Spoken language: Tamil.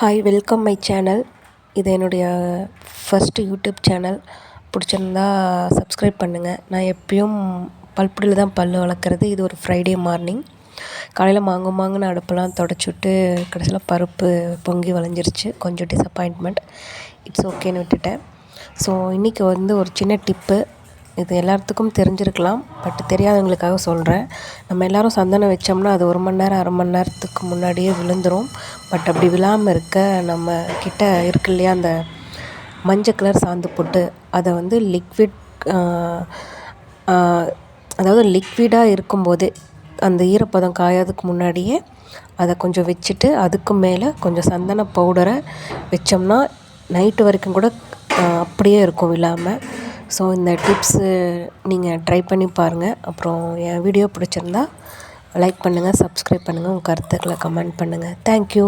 Hi, welcome my channel. இது என்னுடைய ஃபஸ்ட்டு யூடியூப் சேனல். பிடிச்சிருந்தா சப்ஸ்கிரைப் பண்ணுங்கள். நான் எப்பயும் பல்பொடியில் தான் பல் வளர்க்குறது. இது ஒரு ஃப்ரைடே மார்னிங். காலையில் மாங்குன்னு அடுப்பெல்லாம் தொடச்சிவிட்டு கடைசியில் பருப்பு பொங்கி வளைஞ்சிருச்சு. கொஞ்சம் டிசப்பாயின்ட்மெண்ட். இட்ஸ் ஓகேன்னு விட்டுட்டேன். ஸோ இன்றைக்கி ஒரு சின்ன டிப்பு. இது எல்லாத்துக்கும் தெரிஞ்சிருக்கலாம், பட் தெரியாதவங்களுக்காக சொல்கிறேன். நம்ம எல்லோரும் சந்தனம் வச்சோம்னா அது 1 மணி நேரம், அரை மணி நேரத்துக்கு முன்னாடியே விழுந்துடும். பட் அப்படி விழாமல் இருக்க நம்ம கிட்ட இருக்கு இல்லையா, அந்த மஞ்சள் கலர் சாந்து போட்டு அதை லிக்விட், அதாவது லிக்விடாக இருக்கும்போதே, அந்த ஈரப்பதம் காயாததுக்கு முன்னாடியே அதை கொஞ்சம் வச்சுட்டு அதுக்கு மேலே கொஞ்சம் சந்தன பவுடரை வச்சோம்னா நைட்டு வரைக்கும் கூட அப்படியே இருக்கும் விழாமல். ஸோ இந்த டிப்ஸு நீங்கள் ட்ரை பண்ணி பாருங்கள். அப்புறம் என் வீடியோ பிடிச்சிருந்தா லைக் பண்ணுங்கள், சப்ஸ்கிரைப் பண்ணுங்கள், உங்கள் கருத்துக்களை கமெண்ட் பண்ணுங்கள். தேங்க்யூ.